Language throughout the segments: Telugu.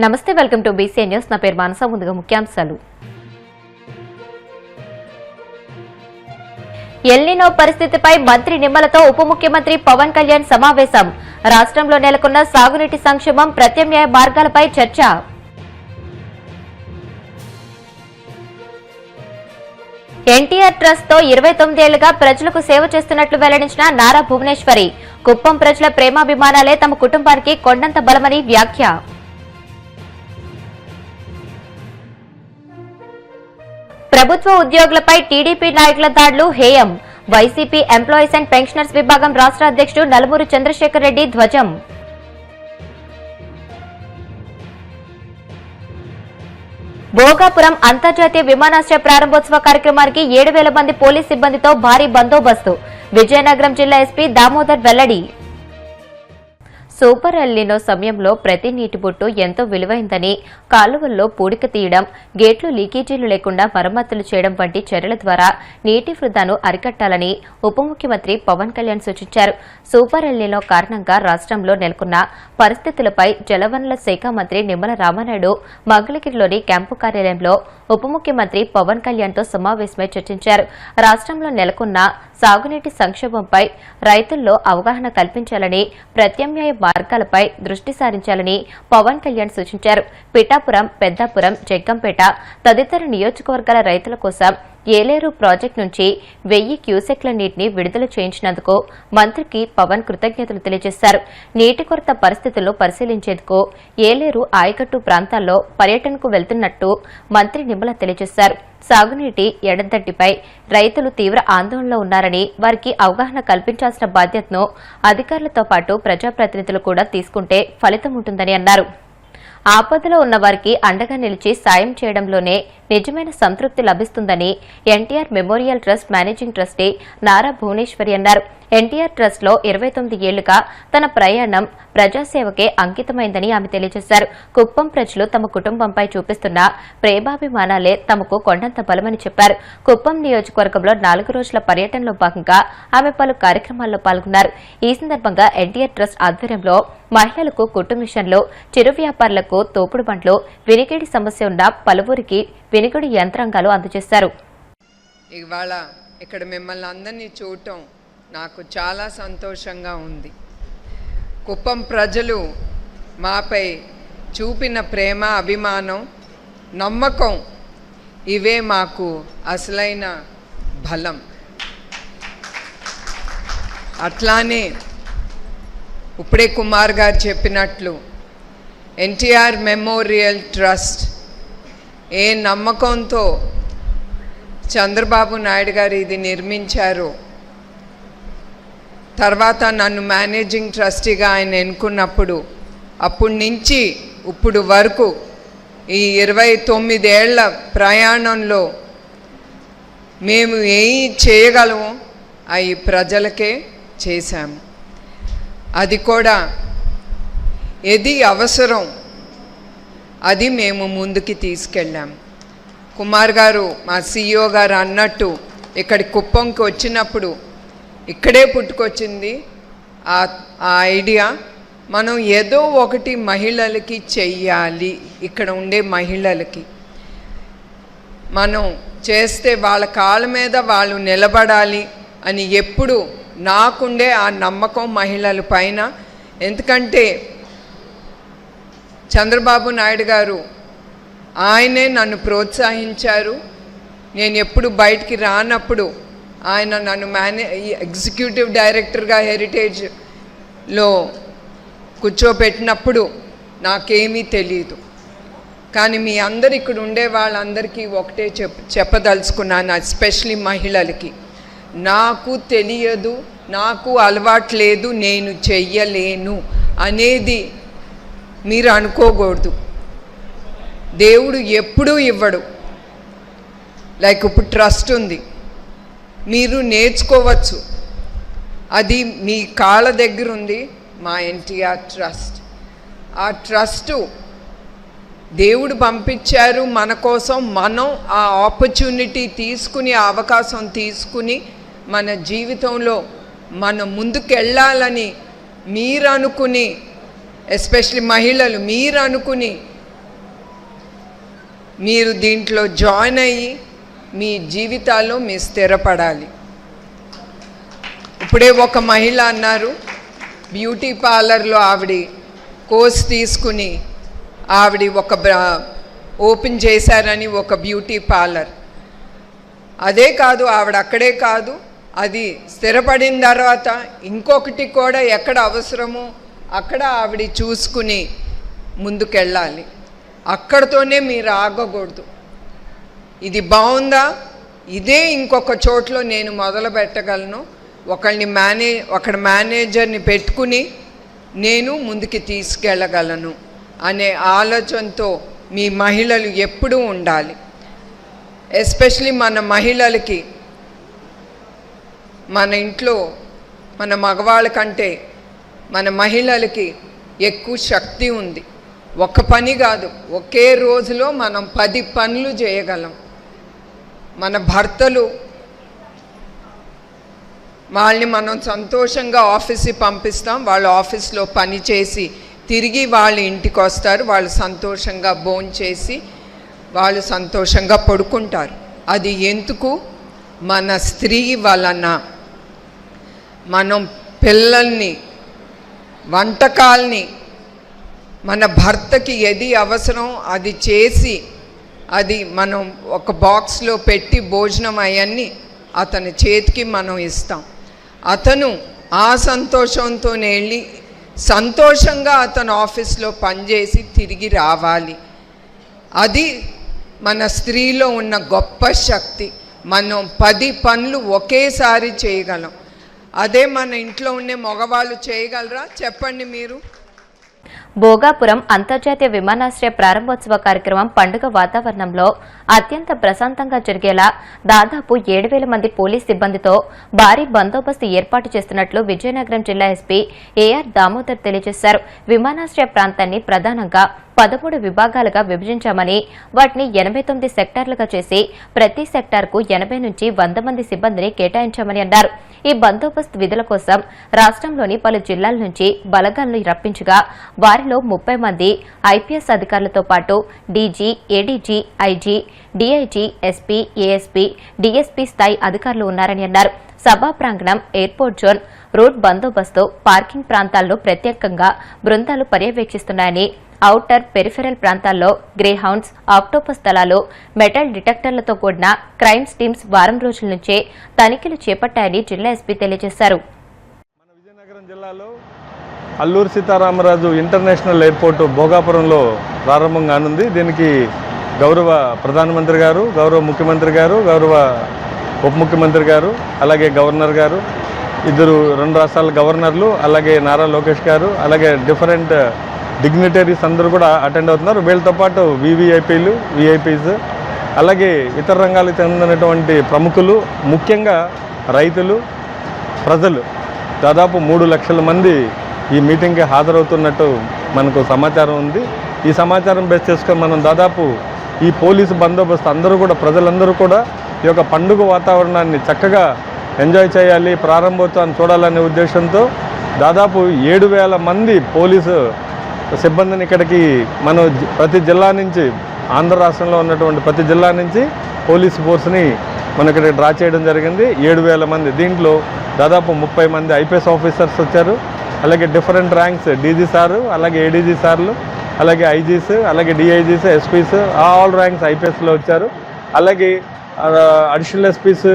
నమస్తే, వెల్కమ్ టు బీసీ న్యూస్. నా పేరు మానస. ముందుగా ముఖ్యాంశాలు. ఎల్నినో పరిస్థితిపై మంత్రి నిమ్మలతో ఉప ముఖ్యమంత్రి పవన్ కళ్యాణ్ సమావేశం. రాష్ట్రంలో నెలకొన్న సాగునీటి సంక్షేమం, ప్రత్యామ్నాయ మార్గాలపై చర్చ. ఎన్టీఆర్ ట్రస్ట్ తో 29 ఏళ్లుగా ప్రజలకు సేవ చేస్తున్నట్లు వెల్లడించిన నారా భువనేశ్వరి. కుప్పం ప్రజల ప్రేమాభిమానాలే తమ కుటుంబానికి కొండంత బలమని వ్యాఖ్య. ప్రభుత్వ ఉద్యోగులపై టీడీపీ నాయకుల దాడులు హేయం. వైసీపీ ఎంప్లాయీస్ అండ్ పెన్షనర్స్ విభాగం రాష్ట్ర అధ్యక్షుడు నలుమూరి చంద్రశేఖర్ రెడ్డి ధ్వజం. భోగాపురం అంతర్జాతీయ విమానాశ్రయ ప్రారంభోత్సవ కార్యక్రమానికి 7,000 మంది పోలీస్ సిబ్బందితో భారీ బందోబస్తు. విజయనగరం జిల్లా ఎస్పీ దామోదర్ వెల్లడి. సూపర్ ఎల్నినో సమయంలో ప్రతి నీటి బొట్టు ఎంతో విలువైందని, కాలువల్లో పూడిక తీయడం, గేట్లు లీకేజీలు లేకుండా మరమ్మతులు చేయడం వంటి చర్యల ద్వారా నీటి వృధాను అరికట్టాలని ఉప ముఖ్యమంత్రి పవన్ కళ్యాణ్ సూచించారు. సూపర్ ఎల్నినో కారణంగా రాష్ట్రంలో నెలకొన్న పరిస్థితులపై జలవనరుల శాఖ మంత్రి నిమ్మల రామానాయుడు మంగళగిరిలోని క్యాంపు కార్యాలయంలో ఉప ముఖ్యమంత్రి పవన్ కళ్యాణ్తో సమావేశమై చర్చించారు. రాష్ట్రంలో నెలకొన్న సాగునీటి సంక్షోభంపై రైతుల్లో అవగాహన కల్పించాలని, ప్రత్యామ్నాయ మార్గాలపై దృష్టి సారించాలని పవన్ కళ్యాణ్ సూచించారు. పిఠాపురం, పెద్దాపురం, జగ్గంపేట తదితర నియోజకవర్గాల రైతుల కోసం ఏలేరు ప్రాజెక్టు నుంచి 1000 క్యూసెక్ల నీటిని విడుదల చేయించినందుకు మంత్రికి పవన్ కృతజ్ఞతలు తెలియజేశారు. నీటి కొరత పరిస్థితులను పరిశీలించేందుకు ఏలేరు ఆయకట్టు ప్రాంతాల్లో పర్యటనకు వెళ్తున్నట్టు మంత్రి నిమ్మల తెలియజేశారు. సాగునీటి ఎడతట్టిపై రైతులు తీవ్ర ఆందోళనలో ఉన్నారని, వారికి అవగాహన కల్పించాల్సిన బాధ్యతను అధికారులతో పాటు ప్రజాప్రతినిధులు కూడా తీసుకుంటే ఫలితం ఉంటుందని అన్నారు. ఆపదలో ఉన్న వారికి అండగా నిలిచి సాయం చేయడంలోనే నిజమైన సంతృప్తి లభిస్తుందని NTR memorial trust managing trustee Nara Bhuvaneswari అన్నారు. ఎన్టీఆర్ ట్రస్ట్ లో 29 ఏళ్లుగా తన ప్రయాణం ప్రజాసేవకే అంకితమైందని ఆమె తెలియజేశారు. కుప్పం ప్రజలు తమ కుటుంబంపై చూపిస్తున్న ప్రేమాభిమానాలే తమకు కొండంత బలమని చెప్పారు. కుప్పం నియోజకవర్గంలో 4 రోజుల పర్యటనలో భాగంగా ఆమె పలు కార్యక్రమాల్లో పాల్గొన్నారు. ఈ సందర్భంగా ఎన్టీఆర్ ట్రస్ట్ ఆధ్వర్యంలో మహిళలకు కుట్టు మిషన్లు, చిరు వ్యాపారులకు తోపుడు బండ్లు, వినికిడి సమస్య ఉన్న పలువురికి వినికిడి యంత్రాంగాలు అందజేశారు. ఇవాళ ఇక్కడ మిమ్మల్ని అందరినీ చూడటం నాకు చాలా సంతోషంగా ఉంది. కుప్పం ప్రజలు మాపై చూపిన ప్రేమ, అభిమానం, నమ్మకం ఇవే మాకు అసలైన బలం. అట్లానే ఇప్పుడే కుమార్ గారు చెప్పినట్లు ఎన్టీఆర్ మెమోరియల్ ట్రస్ట్ ఏ నమ్మకంతో చంద్రబాబు నాయుడు గారు ఇది నిర్మించారో, తర్వాత నన్ను మేనేజింగ్ ట్రస్టీగా ఆయన ఎన్నుకున్నప్పుడు అప్పటి నుంచి ఇప్పుడు వరకు ఈ 29 ఏళ్ల ప్రయాణంలో మేము ఏమి చేయగలమో అవి ప్రజలకే చేశాము. అది కూడా ఏది అవసరం అది మేము ముందుకి తీసుకెళ్ళాము. కుమార్ గారు, మా CEO గారు అన్నట్టు ఇక్కడి కుప్పంకి వచ్చినప్పుడు ఇక్కడే పుట్టుకొచ్చింది ఆ ఐడియా. మనం ఏదో ఒకటి మహిళలకి చెయ్యాలి, ఇక్కడ ఉండే మహిళలకి మనం చేస్తే వాళ్ళ కాళ్ళ మీద వాళ్ళు నిలబడాలి అని ఎప్పుడు నాకుండే ఆ నమ్మకం మహిళల పైన. ఎందుకంటే చంద్రబాబు నాయుడు గారు ఆయనే నన్ను ప్రోత్సహించారు. నేను ఎప్పుడు బయటికి రానప్పుడు ఆయన నన్ను ఎగ్జిక్యూటివ్ డైరెక్టర్గా హెరిటేజ్లో కూర్చోబెట్టినప్పుడు నాకేమీ తెలియదు. కానీ మీ అందరు ఇక్కడ ఉండే వాళ్ళందరికీ ఒకటే చెప్పదలుచుకున్నాను, ఎస్పెషలీ మహిళలకి. నాకు తెలియదు, నాకు అలవాట్లేదు, నేను చెయ్యలేను అనేది మీరు అనుకోకూడదు. దేవుడు ఎప్పుడూ ఇవ్వడు. లైక్ ఇప్పుడు ట్రస్ట్ ఉంది, మీరు నేర్చుకోవచ్చు, అది మీ కాళ్ళ దగ్గర ఉంది. మా ఎన్టీఆర్ ట్రస్ట్, ఆ ట్రస్టు దేవుడు పంపించారు మన కోసం. మనం ఆ ఆపర్చునిటీ తీసుకుని, ఆ అవకాశం తీసుకుని మన జీవితంలో మనం ముందుకెళ్ళాలని మీరు అనుకుని, ఎస్పెషలీ మహిళలు మీరు అనుకుని మీరు దీంట్లో జాయిన్ అయ్యి మీ జీవితాల్లో మీరు స్థిరపడాలి. ఇప్పుడే ఒక మహిళ అన్నారు, బ్యూటీ పార్లర్లో ఆవిడ కోర్స్ తీసుకుని ఆవిడ ఓపెన్ చేశారని ఒక బ్యూటీ పార్లర్. అదే కాదు, ఆవిడ అక్కడే కాదు, అది స్థిరపడిన తర్వాత ఇంకొకటి కూడా ఎక్కడ అవసరమో అక్కడ ఆవిడ చూసుకుని ముందుకెళ్ళాలి. అక్కడితోనే మీరు ఆగకూడదు. ఇది బాగుందా, ఇదే ఇంకొక చోట్లో నేను మొదలు పెట్టగలను, ఒక మేనేజర్ని పెట్టుకుని నేను ముందుకు తీసుకెళ్ళగలను అనే ఆలోచనతో మీ మహిళలు ఎప్పుడూ ఉండాలి. ఎస్పెషలీ మన మహిళలకి మన ఇంట్లో మన మగవాళ్ళ కంటే మన మహిళలకి ఎక్కువ శక్తి ఉంది. ఒక పని కాదు, ఒకే రోజులో మనం 10 పనులు చేయగలం. మన భర్తలు వాళ్ళని మనం సంతోషంగా ఆఫీస్కి పంపిస్తాం, వాళ్ళు ఆఫీస్లో పని చేసి తిరిగి వాళ్ళ ఇంటికి వస్తారు, వాళ్ళు సంతోషంగా భోంచేసి వాళ్ళు సంతోషంగా పడుకుంటారు. అది ఎందుకు? మన స్త్రీ వలన. మనం పిల్లల్ని, వంటకాల్ని మన భర్తకి ఏది అవసరం అది చేసి అది మనం ఒక బాక్స్లో పెట్టి భోజనం అవన్నీ అతని చేతికి మనం ఇస్తాం. అతను ఆ సంతోషంతోనే వెళ్ళి సంతోషంగా అతను ఆఫీస్లో పనిచేసి తిరిగి రావాలి. అది మన స్త్రీలో ఉన్న గొప్ప శక్తి. మనం 10 పనులు ఒకేసారి చేయగలం. అదే మన ఇంట్లో ఉండే మగవాళ్ళు చేయగలరా? చెప్పండి మీరు. భోగాపురం అంతర్జాతీయ విమానాశ్రయ ప్రారంభోత్సవ కార్యక్రమం పండుగ వాతావరణంలో అత్యంత ప్రశాంతంగా జరిగేలా దాదాపు 7,000 మంది పోలీస్ సిబ్బందితో భారీ బందోబస్తు ఏర్పాటు చేస్తున్నట్లు విజయనగరం జిల్లా ఎస్పీ ఏఆర్ దామోదర్ తెలియజేశారు. విమానాశ్రయ ప్రాంతాన్ని ప్రధానంగా 13 విభాగాలుగా విభజించామని, వాటిని 89 సెక్టార్లుగా చేసి ప్రతి సెక్టార్కు 80 నుంచి 100 మంది సిబ్బందిని కేటాయించామని అన్నారు. ఈ బందోబస్తు విధుల కోసం రాష్ట్రంలోని పలు జిల్లాల నుంచి బలగాలను రప్పించగా వారిలో 30 మంది ఐపీఎస్ అధికారులతో పాటు DG, ADG, IG, DIG, SP, ASP, DSP స్థాయి అధికారులు ఉన్నారని అన్నారు. సభా ప్రాంగణం, ఎయిర్పోర్ట్ జోన్, రోడ్ బందోబస్తు, పార్కింగ్ ప్రాంతాల్లో ప్రత్యేకంగా బృందాలు పర్యవేక్షిస్తున్నాయని, ఔటర్ పెరిఫెరల్ ప్రాంతాల్లో గ్రే హౌండ్స్, ఆక్టోపస్ దళాలు, మెటల్ డిటెక్టర్లతో కూడిన క్రైమ్స్ టీమ్స్ వారం రోజుల నుంచే తనిఖీలు చేపట్టాయని జిల్లా ఎస్పీ తెలియజేశారు. మన విజయనగరం జిల్లాలో అల్లూరి సీతారామరాజు ఇంటర్నేషనల్ ఎయిర్పోర్టు భోగాపురంలో ప్రారంభం కానుంది. దీనికి గౌరవ ప్రధానమంత్రి గారు, గౌరవ ముఖ్యమంత్రి గారు, గౌరవ ఉప ముఖ్యమంత్రి గారు, అలాగే గవర్నర్ గారు, 2 రాష్ట్రాల గవర్నర్లు, అలాగే నారా లోకేష్ గారు, అలాగే డిఫరెంట్ డిగ్నిటరీస్ అందరూ కూడా అటెండ్ అవుతున్నారు. వీళ్ళతో పాటు వివిఐపీలు, విఐపీస్, అలాగే ఇతర రంగాలకు చెందినటువంటి ప్రముఖులు, ముఖ్యంగా రైతులు, ప్రజలు దాదాపు 3 లక్షల మంది ఈ మీటింగ్కి హాజరవుతున్నట్టు మనకు సమాచారం ఉంది. ఈ సమాచారం బేస్ చేసుకొని మనం దాదాపు ఈ పోలీసు బందోబస్తు అందరూ కూడా, ప్రజలందరూ కూడా ఈ యొక్క పండుగ వాతావరణాన్ని చక్కగా ఎంజాయ్ చేయాలి, ప్రారంభోత్సవాన్ని చూడాలనే ఉద్దేశంతో దాదాపు 7,000 మంది పోలీసు సిబ్బందిని ఇక్కడికి మనం ప్రతి జిల్లా నుంచి, ఆంధ్ర రాష్ట్రంలో ఉన్నటువంటి ప్రతి జిల్లా నుంచి పోలీస్ ఫోర్స్ని మనం ఇక్కడ డ్రా చేయడం జరిగింది. 7,000 మంది. దీంట్లో దాదాపు 30 మంది ఐపీఎస్ ఆఫీసర్స్ వచ్చారు, అలాగే డిఫరెంట్ ర్యాంక్స్, డీజీ సారు, అలాగే ఏడీజీ సార్లు, అలాగే ఐజీస్, అలాగే డిఐజీస్, ఎస్పీస్, ఆల్ ర్యాంక్స్ ఐపీఎస్లో వచ్చారు. అలాగే అడిషనల్ ఎస్పీస్,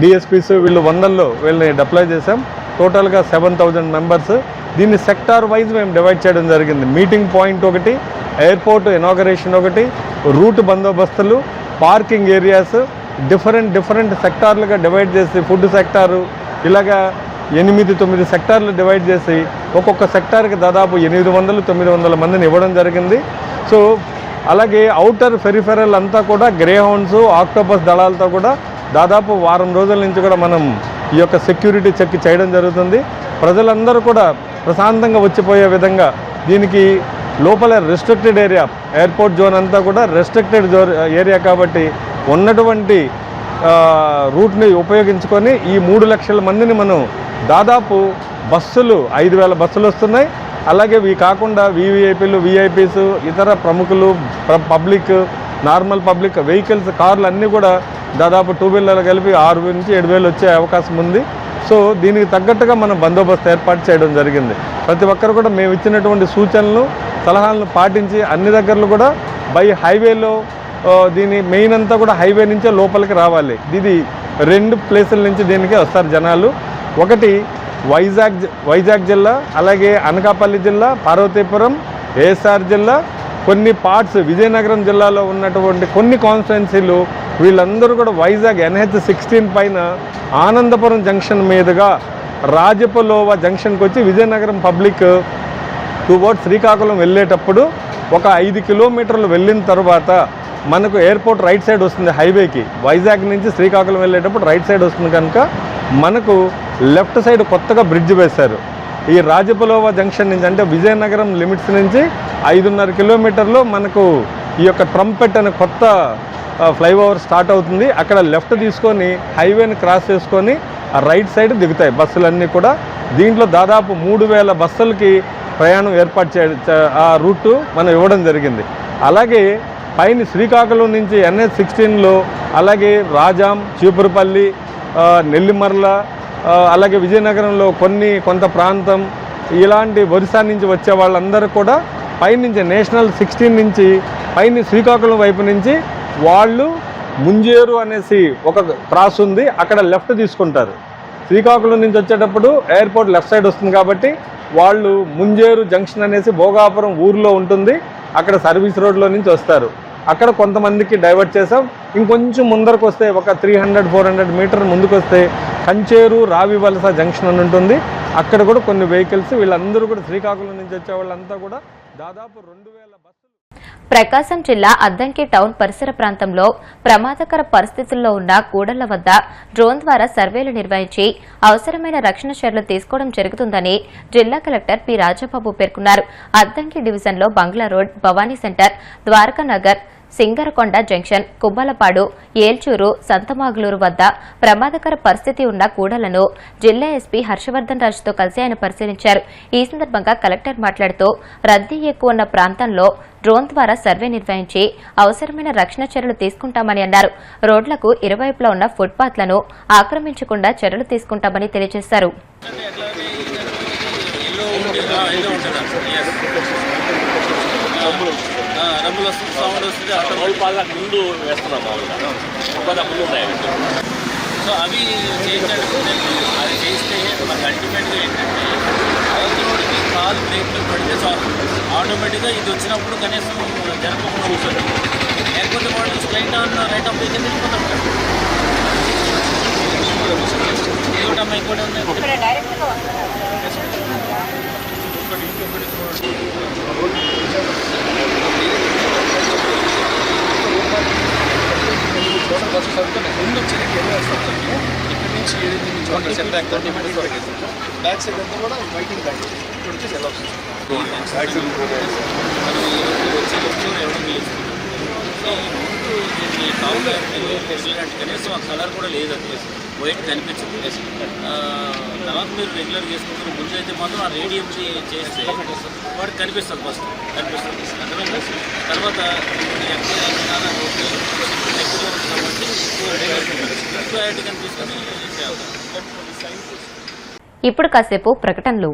డిఎస్పీస్, వీళ్ళు 100లో వీళ్ళని డిప్లాయ్ చేశాం. టోటల్గా 7,000 మెంబర్స్. దీన్ని సెక్టార్ వైజ్ మేము డివైడ్ చేయడం జరిగింది. మీటింగ్ పాయింట్ ఒకటి, ఎయిర్పోర్ట్ ఇనాగరేషన్ ఒకటి, రూట్ బందోబస్తులు, పార్కింగ్ ఏరియాస్, డిఫరెంట్ సెక్టార్లుగా డివైడ్ చేసి, ఫుడ్ సెక్టారు, ఇలాగా 8-9 సెక్టార్లు డివైడ్ చేసి ఒక్కొక్క సెక్టార్కి దాదాపు 800-900 మందిని ఇవ్వడం జరిగింది. సో అలాగే ఔటర్ పెరిఫెరల్ అంతా కూడా గ్రే హౌండ్స్, ఆక్టోపస్ దళాలతో కూడా దాదాపు వారం రోజుల నుంచి కూడా మనం ఈ యొక్క సెక్యూరిటీ చెక్ చేయడం జరుగుతుంది. ప్రజలందరూ కూడా ప్రశాంతంగా వచ్చిపోయే విధంగా దీనికి లోపల రెస్ట్రిక్టెడ్ ఏరియా, ఎయిర్పోర్ట్ జోన్ అంతా కూడా రెస్ట్రిక్టెడ్ ఏరియా కాబట్టి ఉన్నటువంటి రూట్ని ఉపయోగించుకొని ఈ 3 లక్షల మందిని మనం దాదాపు బస్సులు 5,000 బస్సులు వస్తున్నాయి. అలాగే ఇవి కాకుండా వివిఐపీలు, విఐపీస్, ఇతర ప్రముఖులు, పబ్లిక్ నార్మల్ పబ్లిక్ వెహికల్స్ కార్లు అన్నీ కూడా దాదాపు 2 వీలర్లు కలిపి 6,000 నుంచి 7,000 వచ్చే అవకాశం ఉంది. సో దీనికి తగ్గట్టుగా మనం బందోబస్తు ఏర్పాటు చేయడం జరిగింది. ప్రతి ఒక్కరు కూడా మేము ఇచ్చినటువంటి సూచనలు సలహాలను పాటించి అన్ని దగ్గరలో కూడా బై హైవేలో దీని మెయిన్ అంతా కూడా హైవే నుంచే లోపలికి రావాలి. ఇది 2 ప్లేసుల నుంచి దీనికి వస్తారు జనాలు. ఒకటి వైజాగ్ జిల్లా, అలాగే అనకాపల్లి జిల్లా, పార్వతీపురం, ఏఎస్ఆర్ జిల్లా, కొన్ని పార్ట్స్ విజయనగరం జిల్లాలో ఉన్నటువంటి కొన్ని కాన్స్టిట్యున్సీలు వీళ్ళందరూ కూడా వైజాగ్ NH-16 పైన ఆనందపురం జంక్షన్ మీదుగా రాజపలోవ జంక్షన్కి వచ్చి విజయనగరం పబ్లిక్ టువర్డ్స్ శ్రీకాకుళం వెళ్ళేటప్పుడు ఒక 5 కిలోమీటర్లు వెళ్ళిన తర్వాత మనకు ఎయిర్పోర్ట్ రైట్ సైడ్ వస్తుంది. హైవేకి వైజాగ్ నుంచి శ్రీకాకుళం వెళ్ళేటప్పుడు రైట్ సైడ్ వస్తుంది కనుక మనకు లెఫ్ట్ సైడ్ కొత్తగా బ్రిడ్జ్ వేశారు. ఈ రాజపలోవ జంక్షన్ నుంచి అంటే విజయనగరం లిమిట్స్ నుంచి 5.5 కిలోమీటర్లో మనకు ఈ యొక్క ట్రంపెట్ అనే కొత్త ఫ్లైఓవర్ స్టార్ట్ అవుతుంది. అక్కడ లెఫ్ట్ తీసుకొని హైవేని క్రాస్ చేసుకొని ఆ రైట్ సైడ్ దిగుతాయి బస్సులన్నీ కూడా. దీంట్లో దాదాపు 3,000 బస్సులకి ప్రయాణం ఏర్పాటు ఆ రూటు మనం ఇవ్వడం జరిగింది. అలాగే పైన శ్రీకాకుళం నుంచి NH-16లో అలాగే రాజాం, చీపురుపల్లి, నెల్లిమర్ల, అలాగే విజయనగరంలో కొంత ప్రాంతం ఇలాంటి ఒరిస్సా నుంచి వచ్చే వాళ్ళందరూ కూడా పైనుంచి నేషనల్ 16 నుంచి పైన శ్రీకాకుళం వైపు నుంచి వాళ్ళు ముంజేరు అనేసి ఒక క్రాస్ ఉంది, అక్కడ లెఫ్ట్ తీసుకుంటారు. శ్రీకాకుళం నుంచి వచ్చేటప్పుడు ఎయిర్పోర్ట్ లెఫ్ట్ సైడ్ వస్తుంది కాబట్టి వాళ్ళు ముంజేరు జంక్షన్ అనేసి భోగాపురం ఊర్లో ఉంటుంది, అక్కడ సర్వీస్ రోడ్లో నుంచి వస్తారు. అక్కడ కొంతమందికి డైవర్ట్ చేసాం. ఇంకొంచెం ముందరకు వస్తే ఒక 300-400 మీటర్ ముందుకు వస్తే కంచేరు రావివలస జంక్షన్ అని ఉంటుంది. అక్కడ కూడా కొన్ని వెహికల్స్ వీళ్ళందరూ కూడా శ్రీకాకుళం నుంచి వచ్చే వాళ్ళంతా కూడా దాదాపు 2,000 బస్సులు. ప్రకాశం జిల్లా అద్దంకి టౌన్ పరిసర ప్రాంతంలో ప్రమాదకర పరిస్థితుల్లో ఉన్న కూడళ్ల వద్ద డ్రోన్ ద్వారా సర్వేలు నిర్వహించి అవసరమైన రక్షణ చర్యలు తీసుకోవడం జరుగుతుందని జిల్లా కలెక్టర్ పి రాజబాబు పేర్కొన్నారు. అద్దంకి డివిజన్లో bungalow road, Bhavani centre, Dwarakanagar, Singarakonda junction, Kubbalapadu, Elchuru, Santhamaguluru వద్ద ప్రమాదకర పరిస్థితి ఉన్న కూడళ్లను జిల్లా ఎస్పీ హర్షవర్ధన్ రాజుతో కలిసి ఆయన పరిశీలించారు. ఈ సందర్భంగా కలెక్టర్ మాట్లాడుతూ రద్దీ ఎక్కువ ఉన్న ప్రాంతంలో డ్రోన్ ద్వారా సర్వే నిర్వహించి అవసరమైన రక్షణ చర్యలు తీసుకుంటామని అన్నారు. రోడ్లకు ఇరువైపులా ఉన్న ఫుట్పాత్లను ఆక్రమించకుండా చర్యలు తీసుకుంటామని తెలియజేశారు. రంగులు వస్తుంది, సౌండ్ వస్తుంది, అక్కడ రోల్ పాల ముందు వేస్తున్నాం మామూలుగా ముందు ఉన్నాయి. సో అవి చేయించండి. అది చేస్తే మనకు అల్టిమేట్గా ఏంటంటే అవతలోడికి కాలు బ్రేక్లు పడితే చాలు ఆటోమేటిక్గా ఇది వచ్చినప్పుడు కనీసం జరగకుండా కూర్చోండి. లేకపోతే వాడు స్ట్రైట్ ఆన్ రైట్ ఆఫ్ అయితే వెళ్ళిపోతాం. ఇంకోటమ్మా ఇంకోటి బస్సు సరుకునే ముందు వచ్చేది ఇక్కడ నుంచి 7 సెట్ బ్యాక్ 30 మీటర్స్ వరకు వేస్తుంది. బ్యాక్ సైడ్ అంతా కూడా వైటింగ్ బ్యాక్ ఇక్కడ వచ్చేసి ఎలా వస్తుంది కనీసం ఆ కలర్ కూడా లేదు, అది వైట్ కనిపించదు. తర్వాత మీరు రెగ్యులర్ చేసుకుంటారు. ముందు అయితే మాత్రం ఆ రేడియం చేస్తే వాడికి కనిపిస్తుంది, ఫస్ట్ కనిపిస్తుంది. అర్థమైంది. తర్వాత ఇప్పుడు కాసేపు ప్రకటనలు.